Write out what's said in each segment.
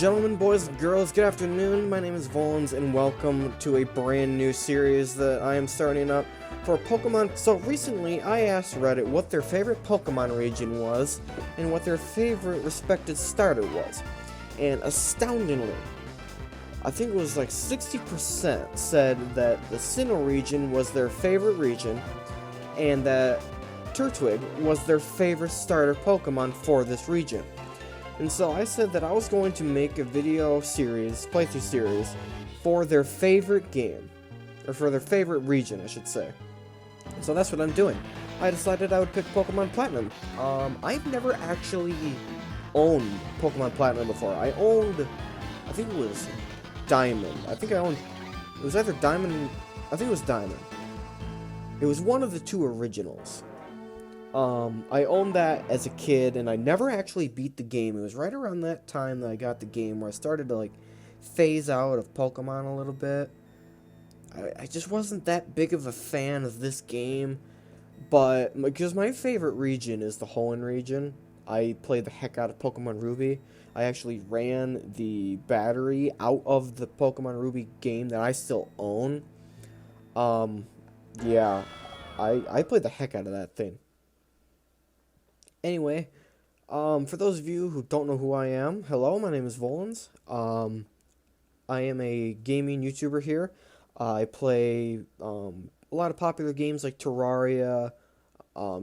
gentlemen, boys and girls, good afternoon. My name is Volans, and welcome to a brand new series that I am starting up for Pokemon. So recently, I asked Reddit what their favorite Pokemon region was, and what their favorite respected starter was. And astoundingly, I think it was like 60% said that the Sinnoh region was their favorite region, and that Turtwig was their favorite starter Pokemon for this region. And so I said that I was going to make a video series, playthrough series, for their favorite game. Or for their favorite region, I should say. So that's what I'm doing. I decided I would pick Pokemon Platinum. I've never actually owned Pokemon Platinum before. I think it was Diamond. It was either Diamond, I think it was Diamond. It was one of the two originals. I owned that as a kid, and I never actually beat the game. It was right around that time that I got the game where I started to, phase out of Pokemon a little bit. I just wasn't that big of a fan of this game, but, because my favorite region is the Hoenn region. I played the heck out of Pokemon Ruby. I actually ran the battery out of the Pokemon Ruby game that I still own. Yeah, I played the heck out of that thing. Anyway, for those of you who don't know who I am, hello, my name is Volans. I am a gaming YouTuber here. I play a lot of popular games like Terraria,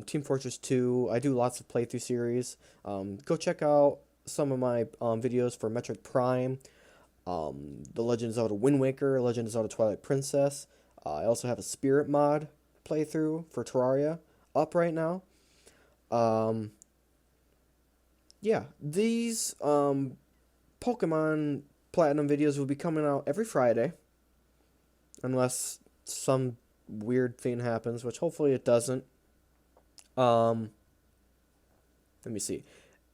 Team Fortress 2. I do lots of playthrough series. Go check out some of my videos for Metroid Prime, The Legend of Zelda Wind Waker, Legend of Zelda Twilight Princess. I also have a Spirit mod playthrough for Terraria up right now. Yeah, these, Pokemon Platinum videos will be coming out every Friday, unless some weird thing happens, which hopefully it doesn't. Let me see.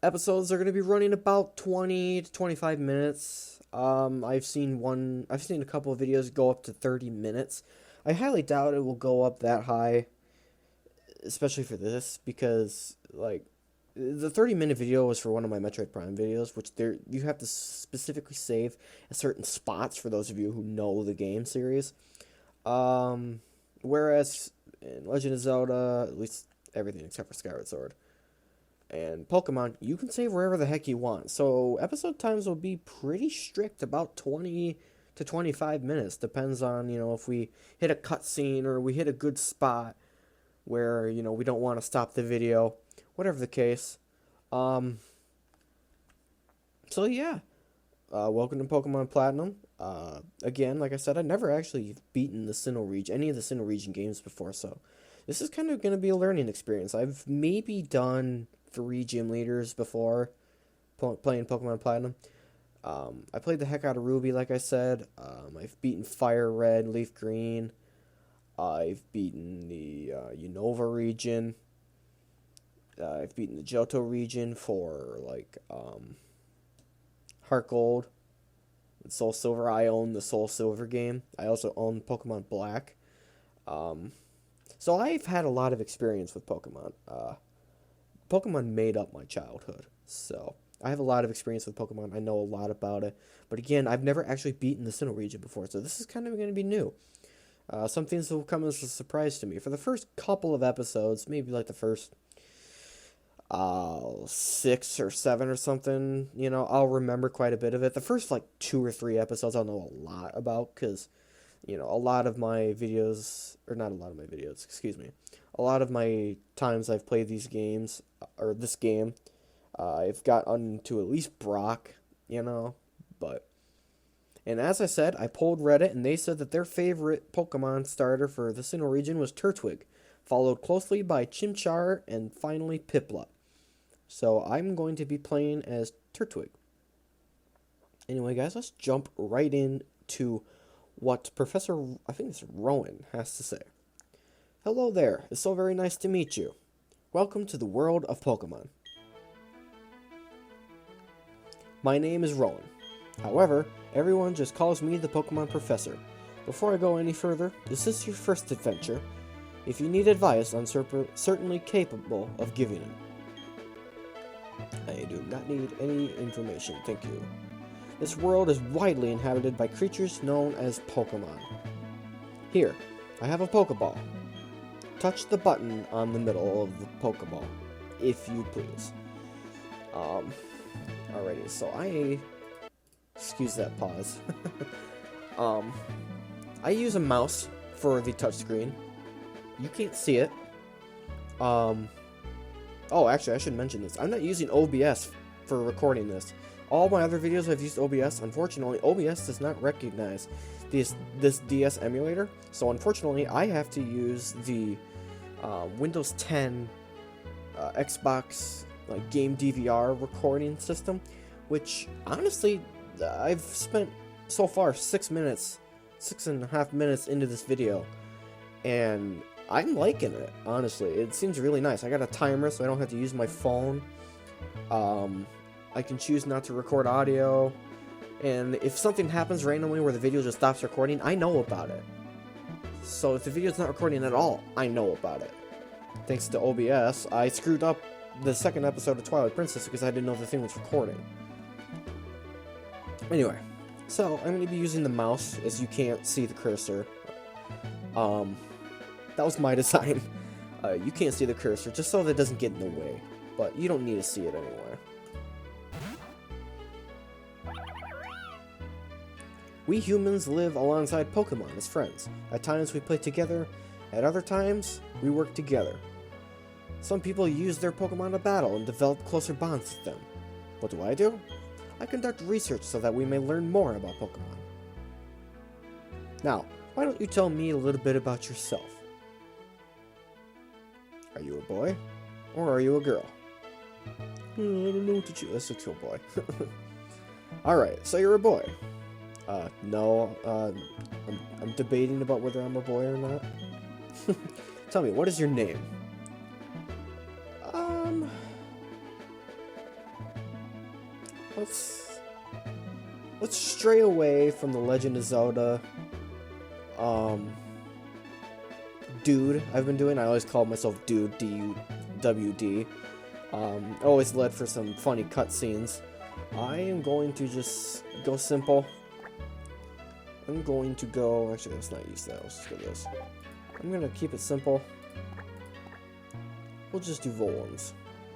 Episodes are going to be running about 20 to 25 minutes. I've seen a couple of videos go up to 30 minutes. I highly doubt it will go up that high, especially for this, because, the 30-minute video was for one of my Metroid Prime videos, which you have to specifically save at certain spots for those of you who know the game series. Whereas in Legend of Zelda, at least everything except for Skyward Sword, and Pokemon, you can save wherever the heck you want. So episode times will be pretty strict, about 20 to 25 minutes. Depends on, if we hit a cutscene or we hit a good spot where, we don't want to stop the video. Whatever the case. So yeah. Welcome to Pokemon Platinum. Again, like I said, I've never actually beaten the Sinnoh Region, any of the Sinnoh Region games before, so this is kind of going to be a learning experience. I've maybe done 3 gym leaders before playing Pokemon Platinum. I played the heck out of Ruby, like I said. I've beaten Fire Red, Leaf Green. I've beaten the Unova region. I've beaten the Johto region for, Heart Gold and Soul Silver. I own the Soul Silver game. I also own Pokemon Black. So I've had a lot of experience with Pokemon. Pokemon made up my childhood. So I have a lot of experience with Pokemon. I know a lot about it. But again, I've never actually beaten the Sinnoh region before, so this is kind of going to be new. Some things will come as a surprise to me. For the first couple of episodes, maybe the first 6 or 7 or something, I'll remember quite a bit of it. The first 2 or 3 episodes I'll know a lot about, because a lot of my videos, or not a lot of my videos, excuse me, a lot of my times I've played these games, or this game, I've gotten to at least Brock, but, and as I said, I polled Reddit, and they said that their favorite Pokemon starter for the Sinnoh region was Turtwig, followed closely by Chimchar, and finally Piplup. So I'm going to be playing as Turtwig. Anyway, guys, let's jump right into what Professor, I think it's Rowan, has to say. Hello there. It's so very nice to meet you. Welcome to the world of Pokemon. My name is Rowan. However, everyone just calls me the Pokemon Professor. Before I go any further, is this your first adventure? If you need advice, I'm certainly capable of giving it. I do not need any information, thank you. This world is widely inhabited by creatures known as Pokemon. Here, I have a Pokeball. Touch the button on the middle of the Pokeball, if you please. Alrighty, so excuse that pause. I use a mouse for the touchscreen. You can't see it. Oh, actually, I should mention this. I'm not using OBS for recording this. All my other videos I've used OBS. Unfortunately, OBS does not recognize this DS emulator. So unfortunately, I have to use the Windows 10 Xbox game DVR recording system, which honestly, I've spent so far 6.5 minutes into this video, and I'm liking it, honestly. It seems really nice. I got a timer so I don't have to use my phone. I can choose not to record audio, and if something happens randomly where the video just stops recording, I know about it. So if the video's not recording at all, I know about it. Thanks to OBS, I screwed up the second episode of Twilight Princess because I didn't know the thing was recording. Anyway, so I'm going to be using the mouse, as you can't see the cursor. That was my design. You can't see the cursor, just so that it doesn't get in the way. But you don't need to see it anyway. We humans live alongside Pokemon as friends. At times we play together, at other times we work together. Some people use their Pokemon to battle and develop closer bonds with them. What do? I conduct research so that we may learn more about Pokemon. Now, why don't you tell me a little bit about yourself? Are you a boy? Or are you a girl? I don't know what to choose. That's a cool boy. Alright, so you're a boy. No, I'm debating about whether I'm a boy or not. Tell me, what is your name? Let's stray away from the Legend of Zelda, Dude, I've been doing. I always call myself Dude, D-U-W-D. Always led for some funny cutscenes. I am going to just go simple. I'm going to go... Actually, let's not use that. Let's just go this. I'm going to keep it simple. We'll just do Volans.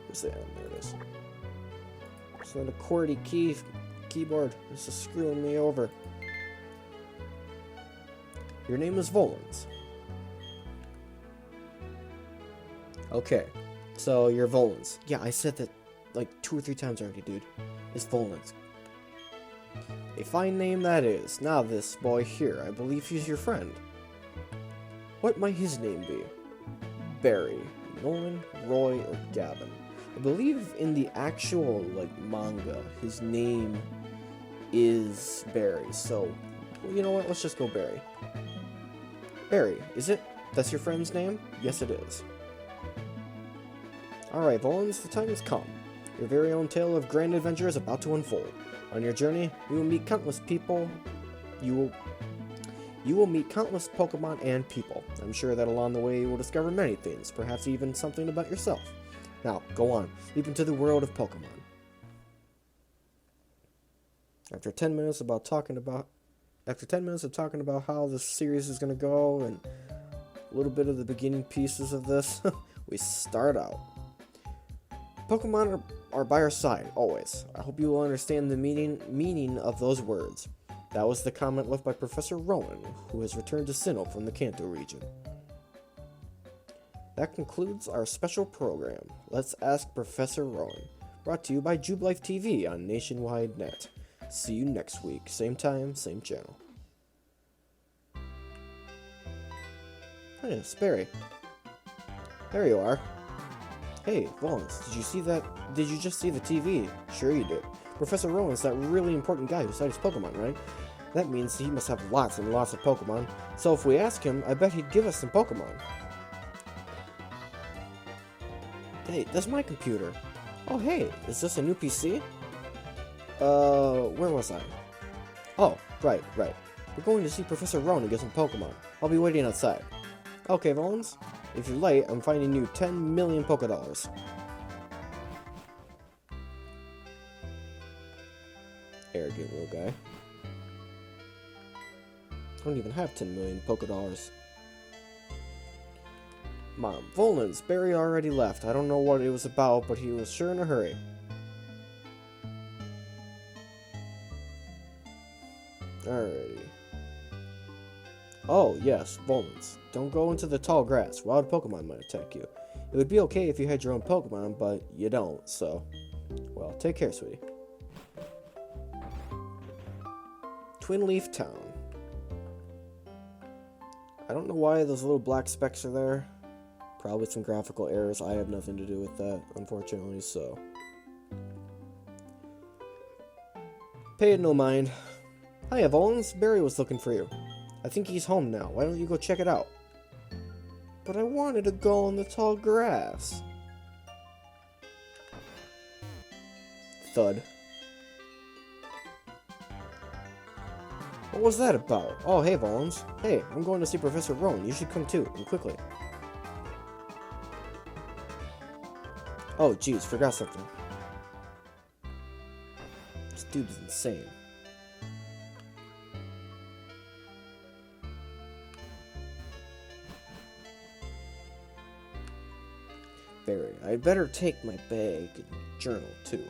Where's the end? There it is. It's not a QWERTY keyboard. This is screwing me over. Your name is Volans. Okay. So, you're Volans. Yeah, I said that like 2 or 3 times already, dude. It's Volans. A fine name that is. Now this boy here, I believe he's your friend. What might his name be? Barry, Nolan, Roy, or Gavin? I believe in the actual, manga, his name is Barry, so, well, you know what, let's just go Barry. Barry, is it? That's your friend's name? Yes, it is. Alright, Volans, the time has come. Your very own tale of grand adventure is about to unfold. On your journey, you will meet countless people. You will meet countless Pokemon and people. I'm sure that along the way you will discover many things, perhaps even something about yourself. Now, go on, leap into the world of Pokemon. After 10 minutes of talking about how this series is going to go and a little bit of the beginning pieces of this, we start out. Pokemon are by our side, always. I hope you will understand the meaning of those words. That was the comment left by Professor Rowan, who has returned to Sinnoh from the Kanto region. That concludes our special program, Let's Ask Professor Rowan, brought to you by JubeLife TV on Nationwide Net. See you next week, same time, same channel. Hey, it's Barry. There you are. Hey, Volans, did you see that? Did you just see the TV? Sure you did. Professor Rowan's that really important guy who studies Pokemon, right? That means he must have lots and lots of Pokemon. So if we ask him, I bet he'd give us some Pokemon. Hey, that's my computer. Oh, hey, is this a new PC? Where was I? Oh, right. We're going to see Professor Rowan and get some Pokemon. I'll be waiting outside. Okay, Volans. If you're late, I'm finding you 10 million Pokédollars. Arrogant little guy. I don't even have 10 million polka dollars. Mom, Volans, Barry already left. I don't know what it was about, but he was sure in a hurry. Alrighty. Oh, yes, Volans. Don't go into the tall grass. Wild Pokemon might attack you. It would be okay if you had your own Pokemon, but you don't, so... Well, take care, sweetie. Twin Leaf Town. I don't know why those little black specks are there. Probably some graphical errors. I have nothing to do with that, unfortunately, so... Pay it no mind. Hiya, Volans. Barry was looking for you. I think he's home now. Why don't you go check it out? But I wanted to go in the tall grass. Thud. What was that about? Oh, hey, Volans. Hey, I'm going to see Professor Rowan. You should come too, and quickly. Oh, geez, forgot something. This dude's insane. Barry, I'd better take my bag and journal, too.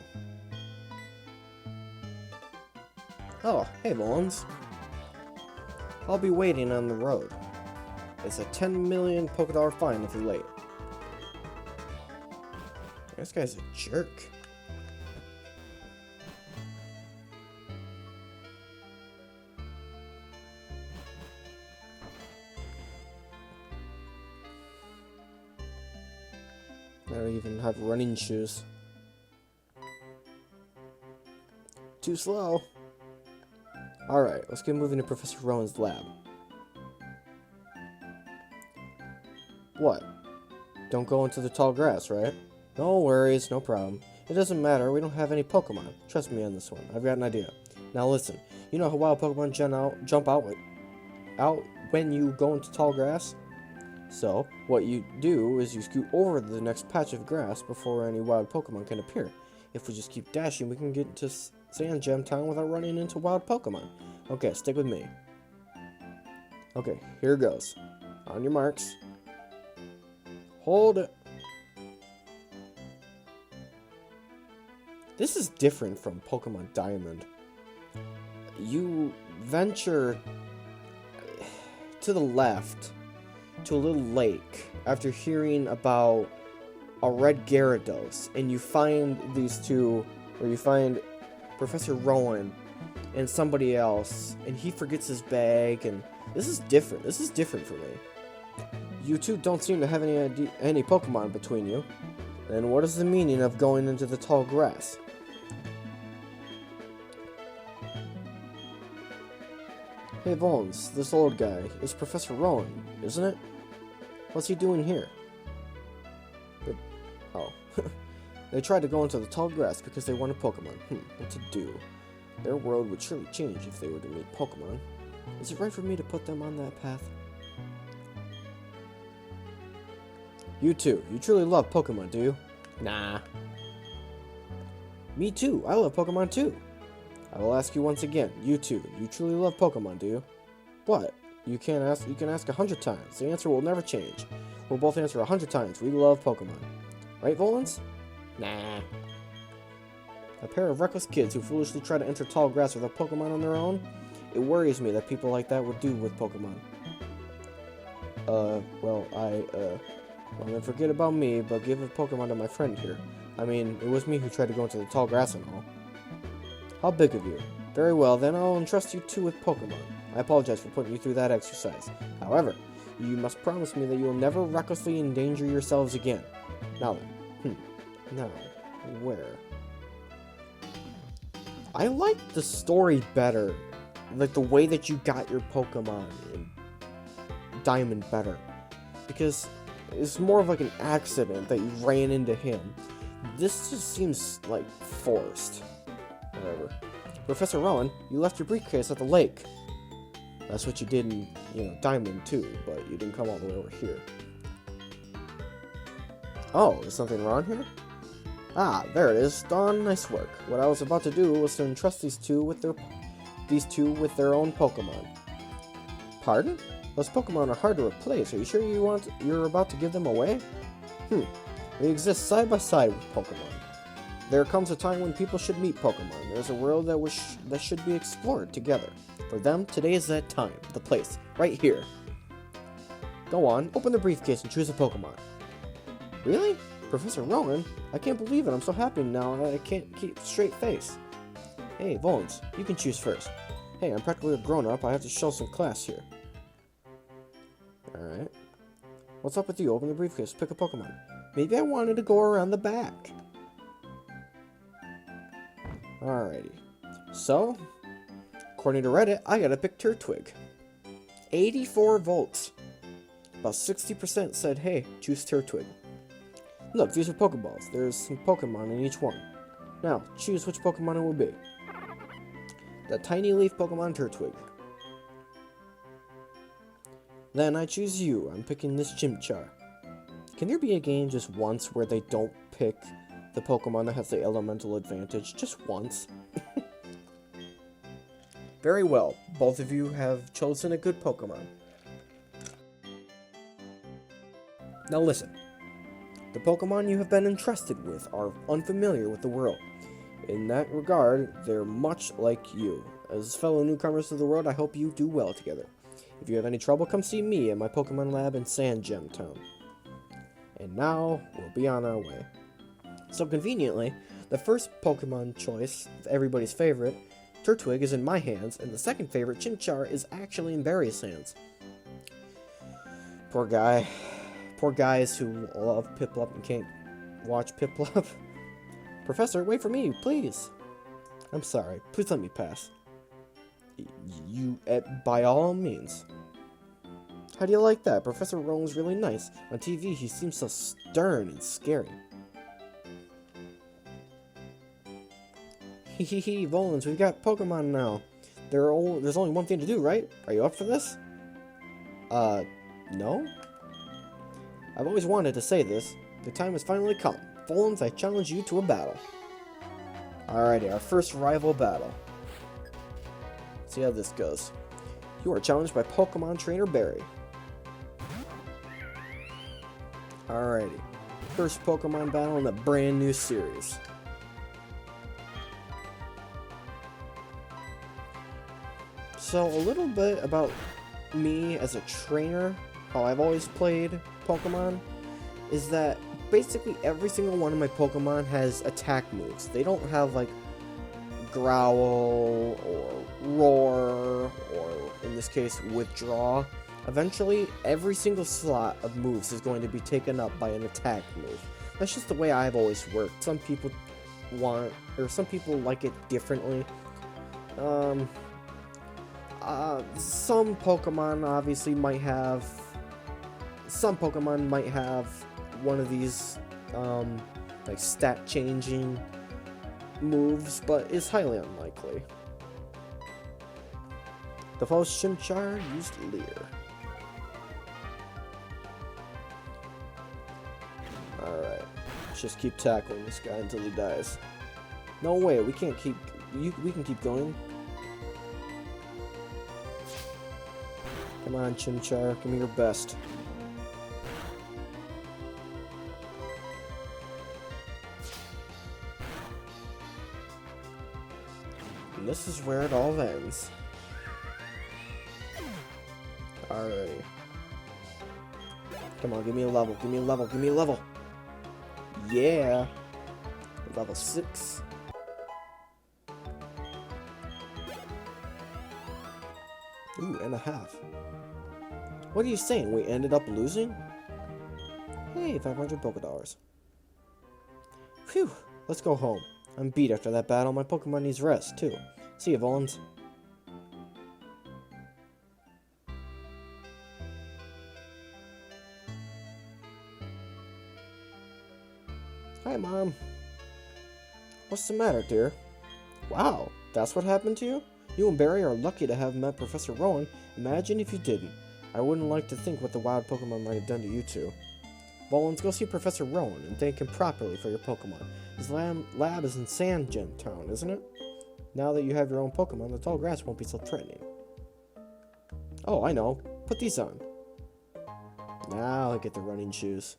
Oh, hey, Volans. I'll be waiting on the road. It's a 10 million polka dollar fine if you're late. This guy's a jerk. I don't even have running shoes. Too slow. Alright, let's get moving to Professor Rowan's lab. What? Don't go into the tall grass, right? No worries, no problem. It doesn't matter, we don't have any Pokemon. Trust me on this one, I've got an idea. Now listen, you know how wild Pokemon jump out when you go into tall grass? So, what you do is you scoot over the next patch of grass before any wild Pokemon can appear. If we just keep dashing, we can get into Sand Gem Town without running into wild Pokemon. Okay, stick with me. Okay, here goes. On your marks. Hold it. This is different from Pokemon Diamond. You venture to the left to a little lake after hearing about a red Gyarados, and you find these two, or you find Professor Rowan and somebody else, and he forgets his bag, and this is different. This is different for me. You two don't seem to have any Pokemon between you. Then what is the meaning of going into the tall grass? Hey Volans, this old guy is Professor Rowan, isn't it? What's he doing here? Oh. They tried to go into the tall grass because they want a Pokemon. What to do? Their world would surely change if they were to meet Pokemon. Is it right for me to put them on that path? You two, you truly love Pokemon, do you? Nah. Me too, I love Pokemon too. I will ask you once again, you two, you truly love Pokemon, do you? What? You can ask 100 times. The answer will never change. We'll both answer 100 times. We love Pokemon. Right, Volans? Nah. A pair of reckless kids who foolishly try to enter tall grass with a Pokemon on their own? It worries me that people like that would do with Pokemon. Well, then forget about me, but give a Pokemon to my friend here. I mean, it was me who tried to go into the tall grass and all. How big of you? Very well, then I'll entrust you two with Pokemon. I apologize for putting you through that exercise. However, you must promise me that you will never recklessly endanger yourselves again. Now then. Now, where? I like the story better. Like the way that you got your Pokemon in Diamond better. Because it's more of like an accident that you ran into him. This just seems like forced. Whatever. Professor Rowan, you left your briefcase at the lake. That's what you did in, Diamond too, but you didn't come all the way over here. Oh, is something wrong here? Ah, there it is. Dawn, nice work. What I was about to do was to entrust these two with their these two with their own Pokemon. Pardon? Those Pokemon are hard to replace. Are you sure you're about to give them away? We exist side by side with Pokemon. There comes a time when people should meet Pokemon. There's a world that should be explored together. For them, today is that time, the place, right here. Go on, open the briefcase and choose a Pokemon. Really? Professor Rowan? I can't believe it. I'm so happy now I can't keep a straight face. Hey, Volans, you can choose first. Hey, I'm practically a grown-up. I have to show some class here. Alright. What's up with you? Open the briefcase. Pick a Pokemon. Maybe I wanted to go around the back. Alrighty. So, according to Reddit, I gotta pick Turtwig. 84 votes. About 60% said, hey, choose Turtwig. Look, these are Pokeballs. There's some Pokemon in each one. Now, choose which Pokemon it will be. The tiny leaf Pokemon Turtwig. Then I choose you. I'm picking this Chimchar. Can there be a game just once where they don't pick the Pokemon that has the elemental advantage? Just once? Very well. Both of you have chosen a good Pokemon. Now listen. The Pokemon you have been entrusted with are unfamiliar with the world. In that regard, they're much like you. As fellow newcomers to the world, I hope you do well together. If you have any trouble, come see me at my Pokemon lab in Sand Gem Town. And now, we'll be on our way. So conveniently, the first Pokemon choice, everybody's favorite, Turtwig, is in my hands, and the second favorite, Chimchar, is actually in Barry's hands. Poor guy. Poor guys who love Piplup and can't watch Piplup. Professor, wait for me, please. I'm sorry. Please let me pass. By all means. How do you like that? Professor Rowan's really nice. On TV, he seems so stern and scary. Hehehe, Volans, we've got Pokemon now. There's only one thing to do, right? Are you up for this? No? I've always wanted to say this. The time has finally come. Volans, I challenge you to a battle. Alrighty, our first rival battle. Let's see how this goes. You are challenged by Pokemon Trainer Barry. Alrighty. First Pokemon battle in the brand new series. So, a little bit about me as a trainer, how I've always played Pokemon, is that basically every single one of my Pokemon has attack moves. They don't have like Growl or Roar or in this case Withdraw. Eventually every single slot of moves is going to be taken up by an attack move. That's just the way I've always worked. Some people some people like it differently. Some Pokemon obviously might have one of these like stat changing moves, but it's highly unlikely. The first Chimchar used Leer. Alright, let's just keep tackling this guy until he dies. No way, we can't keep we can keep going. Come on, Chimchar, give me your best. And this is where it all ends. Alrighty. Come on, give me a level, give me a level, give me a level. Yeah. Level 6. Ooh, and a half. What are you saying? We ended up losing? Hey, 500 Pokédollars. Phew, let's go home. I'm beat after that battle. My Pokemon needs rest, too. See you, Volans. Hi, Mom. What's the matter, dear? Wow, that's what happened to you? You and Barry are lucky to have met Professor Rowan. Imagine if you didn't. I wouldn't like to think what the wild Pokemon might have done to you two. Volans, go see Professor Rowan and thank him properly for your Pokemon. His lab is in Sand Gem Town, isn't it? Now that you have your own Pokemon, the tall grass won't be so threatening. Oh, I know. Put these on. Now I get the running shoes.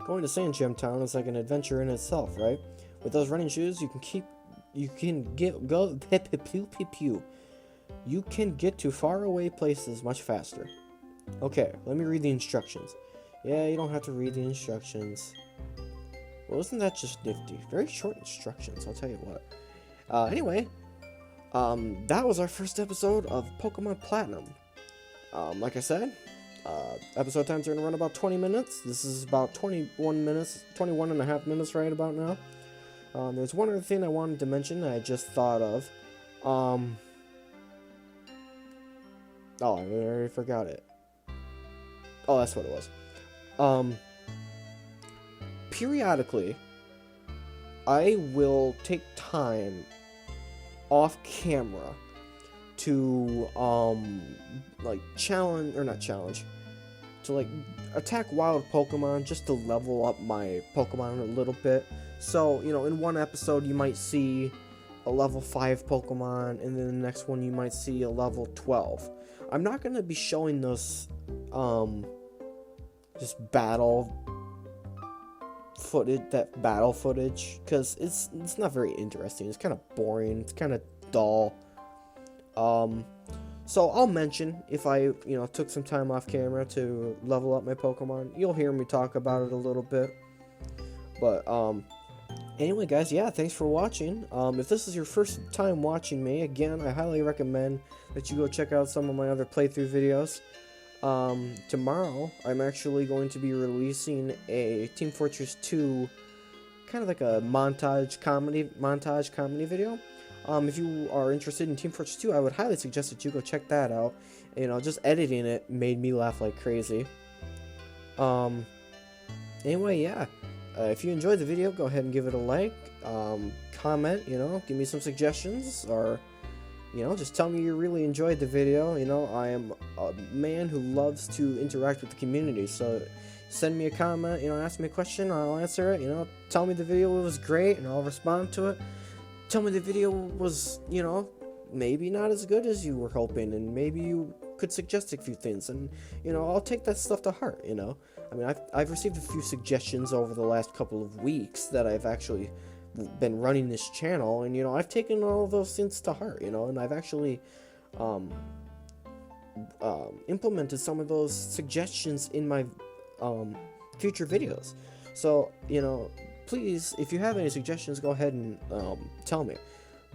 Going to Sand Gem Town is like an adventure in itself, right? With those running shoes, you can get to faraway places much faster. Okay, let me read the instructions. Yeah, you don't have to read the instructions. Well, isn't that just nifty? Very short instructions, I'll tell you what. Anyway, that was our first episode of Pokemon Platinum. Like I said, episode times are going to run about 20 minutes. This is about 21 and a half minutes right about now. There's one other thing I wanted to mention that I just thought of. Oh, I already forgot it. Oh, that's what it was. Periodically, I will take time off camera to, like, to attack wild Pokemon just to level up my Pokemon a little bit. So, you know, in one episode you might see a level 5 Pokemon, and then the next one you might see a level 12. I'm not going to be showing those, just battle footage, because it's not very interesting. It's kind of boring. It's kind of dull. So I'll mention if I, took some time off camera to level up my Pokemon. You'll hear me talk about it a little bit. But, anyway, guys, yeah, thanks for watching. If this is your first time watching me, again, I highly recommend that you go check out some of my other playthrough videos. Tomorrow, I'm actually going to be releasing a Team Fortress 2, kind of like a montage comedy video. If you are interested in Team Fortress 2, I would highly suggest that you go check that out. Just editing it made me laugh like crazy. Anyway, yeah. If you enjoyed the video, go ahead and give it a like. Comment, give me some suggestions, or, just tell me you really enjoyed the video. I am a man who loves to interact with the community, so send me a comment, ask me a question, I'll answer it, tell me the video was great, and I'll respond to it. Tell me the video was, maybe not as good as you were hoping, and maybe you could suggest a few things, and, I'll take that stuff to heart, I mean, I've received a few suggestions over the last couple of weeks that I've actually been running this channel, and, I've taken all of those things to heart, and I've actually, implemented some of those suggestions in my, future videos. So, please, if you have any suggestions, go ahead and, tell me.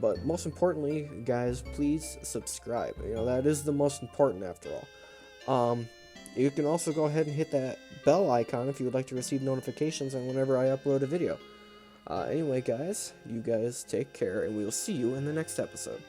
But most importantly, guys, please subscribe. That is the most important after all. You can also go ahead and hit that bell icon if you would like to receive notifications on whenever I upload a video. Anyway, guys, you guys take care, and we will see you in the next episode.